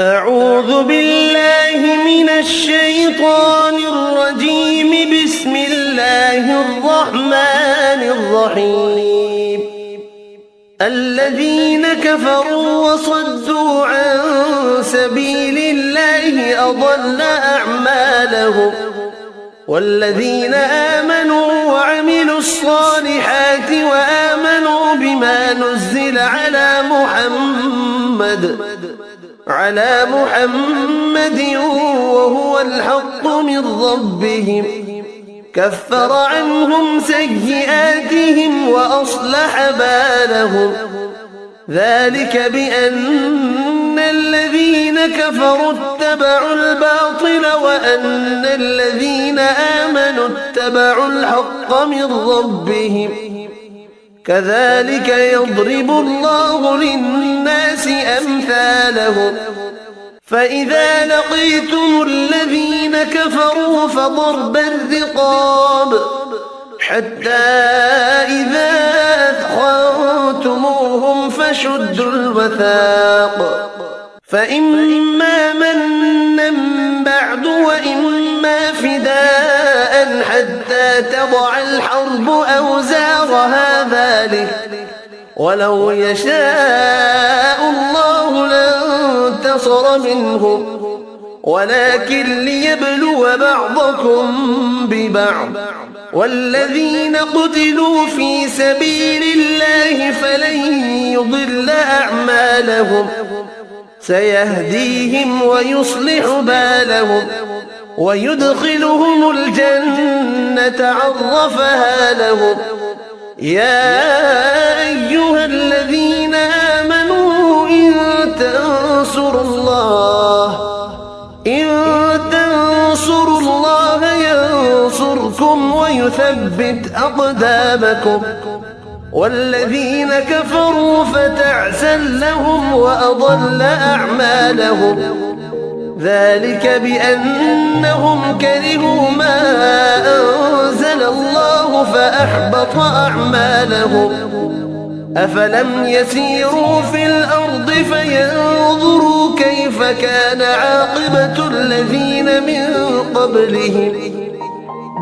أعوذ بالله من الشيطان الرجيم. بسم الله الرحمن الرحيم. الذين كفروا وصدوا عن سبيل الله أضل أعمالهم، والذين آمنوا وعملوا الصالحات وآمنوا بما نزل على محمد وهو الحق من ربهم كفر عنهم سيئاتهم وأصلح بالهم. ذلك بأن الذين كفروا اتبعوا الباطل وأن الذين آمنوا اتبعوا الحق من ربهم. كذلك يضرب الله للناس أمثالهم. فإذا لقيتم الذين كفروا فضرب الرقاب حتى إذا أثخنتموهم فشدوا الوثاق، فإما منا بعد وإما فداء حتى تضع الحرب أوزارها. ذلك ولو يشاء الله لانتصر منهم، ولكن ليبلو بعضكم ببعض. والذين قتلوا في سبيل الله فلن يضل أعمالهم، سيهديهم ويصلح بالهم ويدخلهم الجنة عرفها لهم. يا أيها الذين آمنوا إن تنصروا الله ينصركم ويثبت أقدامكم. والذين كفروا فتعسا لهم وأضل أعمالهم. ذلك بأنهم كرهوا ما أنزل الله فأحبط أعمالهم. أفلم يسيروا في الأرض فينظروا كيف كان عاقبة الذين من قبلهم.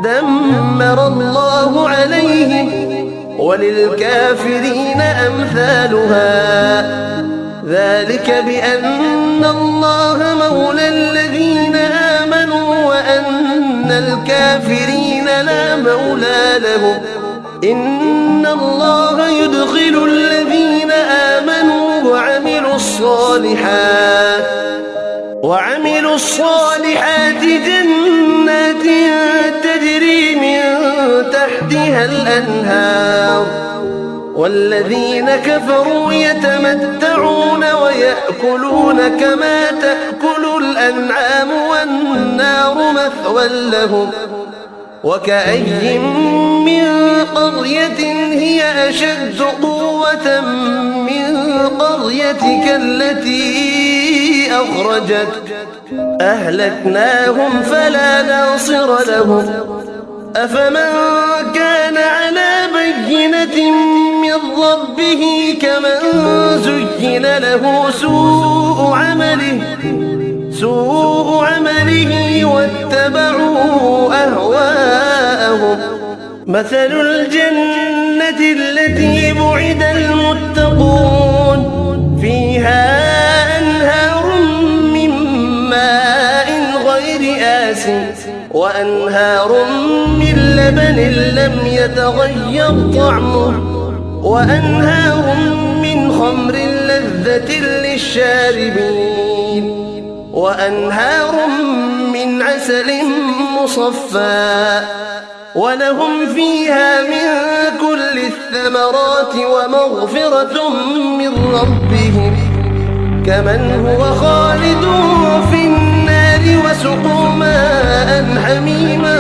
دمر الله عليهم وللكافرين أمثالها. ذلك بأن الله مولى الذين آمنوا وأن الكافرين لا مولى لهم. إن الله يدخل الذين آمنوا وعملوا الصالحات جنات تجري من تحتها الأنهار. والذين كفروا يتمتعون ويأكلون كما تأكل الأنعام والنار مثوى لهم. وكأي من قرية هي أشد قوة من قريتك التي أخرجتك أهلكناهم فلا ناصر لهم. أفمن كان على بينة من ربه كمن زين له سوء عمله واتبعوا أهواءهم. مثل الجنة التي وعد المتقون فيها أنهار من ماء غير آسن وأنهار من لبن لم يتغير طعمه وأنهار من خمر لذة للشاربين وأنهار من عسل مصفى. ولهم فيها من كل الثمرات ومغفرة من ربهم كمن هو خالد في النار وسقوا ماء حميما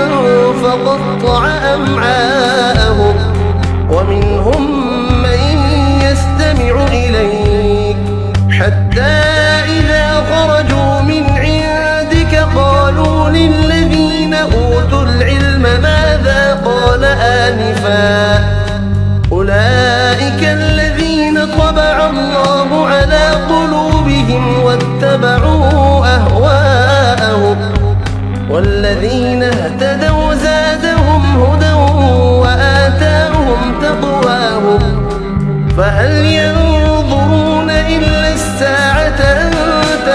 فقطع أمعاءهم. ومنهم من يستمع إليك حتى إذا خرجوا من عندك قالوا للذين أوتوا العلم ماذا قال آنفا. أولئك الذين طبع الله على قلوبهم واتبعوا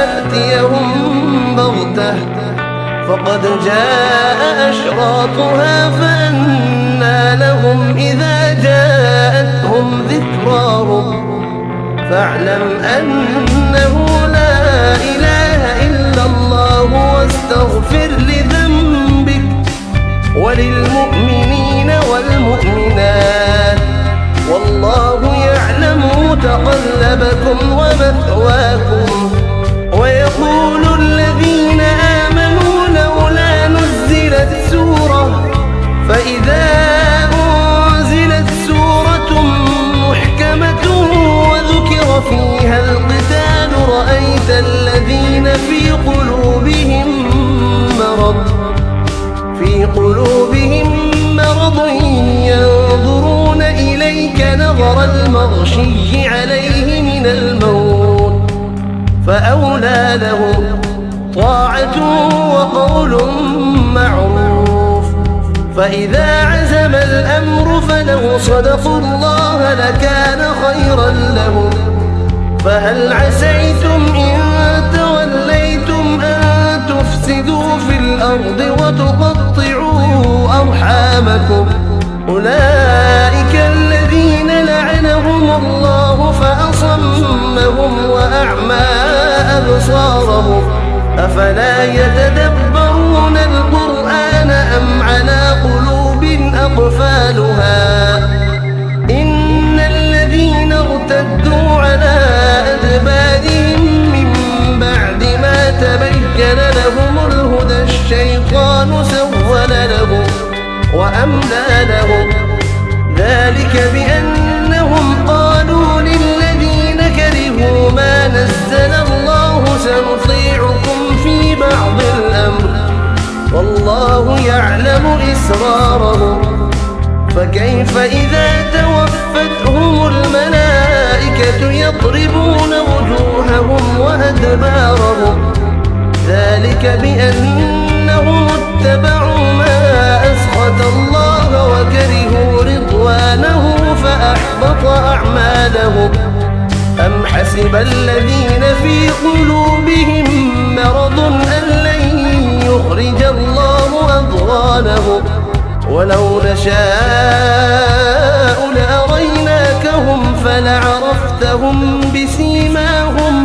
تأتيهم بغتة فقد جاء أشراطها فأنى لهم إذا جاءتهم ذكراهم فاعلم أنه لا إله إلا الله واستغفر لذنبك وللمؤمنين والمؤمنات والله يعلم متقلبكم ومثواكم. ويقول الذين آمنوا لولا نزلت سورة فإذا أنزلت سورة محكمة وذكر فيها القتال رأيت الذين في قلوبهم مرض ينظرون إليك نظر المغشي عليه من الموت فأولى لهم طاعة وقول معروف. فإذا عزم الأمر فلو صدقوا الله لكان خيرا لهم. فهل عسيتم إن توليتم أن تفسدوا في الأرض وتقطعوا أرحامكم أولئك الذين لعنهم الله فأصمهم وأعمى أبصارهم أفلا يتدبرون القرآن أم على قلوب أقفالها إن الذين ارتدوا على أدبارهم من بعد ما تبين لهم الهدى الشيطان سول لهم وأملى لهم ذلك بأنهم قالوا للذين كرهوا ما نزل الله سنطيعكم في بعض الأمر والله يعلم إسرارهم. فكيف إذا توفتهم الملائكة يضربون وجوههم وأدبارهم ذلك بأنهم اتبعوا ما أسخط الله وكرهوا رضوانه فأحبط أعمالهم. أم حسب الذين في قلوبهم مرض أن لن يخرج الله أضغانهم ولو نشاء لأريناكهم فلعرفتهم بسيماهم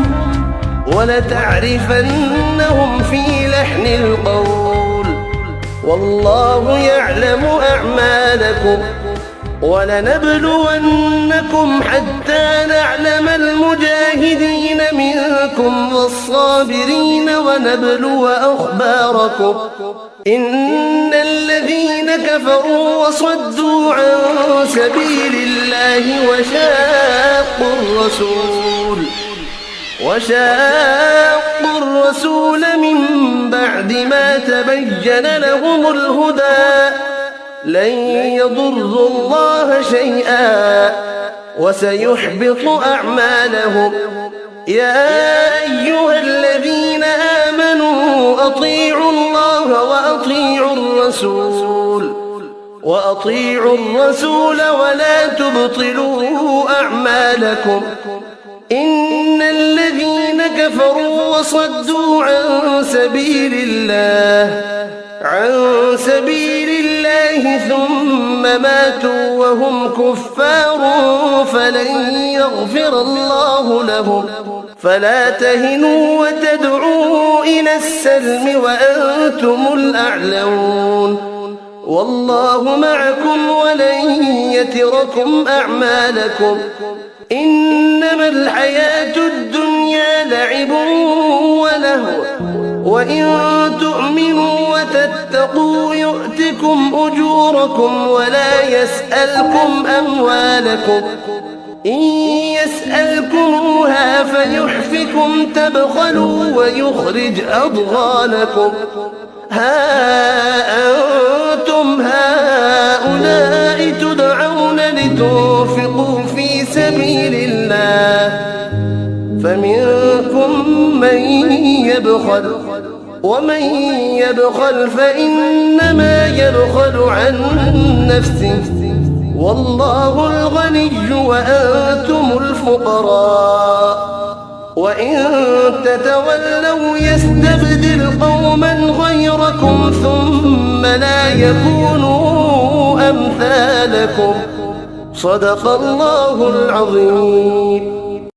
ولتعرفنهم في لحن القول والله يعلم أعمالكم. ولنبلونكم حتى نعلم المجاهدين منكم والصابرين ونبلو أخباركم. إن الذين كفروا وصدوا عن سبيل الله وشاقوا الرسول من بعد ما تبين لهم الهدى لن يضروا الله شيئا وسيحبط أعمالهم. يا أيها الذين آمنوا أطيعوا الله وأطيعوا الرسول ولا تبطلوا أعمالكم. إن الذين كفروا وصدوا عن سبيل الله ثم ماتوا وهم كفار فلن يغفر الله لهم. فلا تهنوا وتدعوا إلى السلم وأنتم الأعلون والله معكم ولن يتركم أعمالكم. إنما الحياة الدنيا لعب ولهو وإن تؤمنوا وتتقوا يؤتكم أجوركم ولا يسألكم أموالكم. إن يسألكموها فيحفكم تبخلوا ويخرج أضغانكم. ها أنتم هؤلاء تدعون لتنفقوا في سبيل الله فمنكم من يبخل ومن يبخل فإنما يبخل عن نفسه والله الغني وأنتم الفقراء وإن تتولوا يستبدل قوما غيركم ثم لا يكونوا أمثالكم. صدق الله العظيم.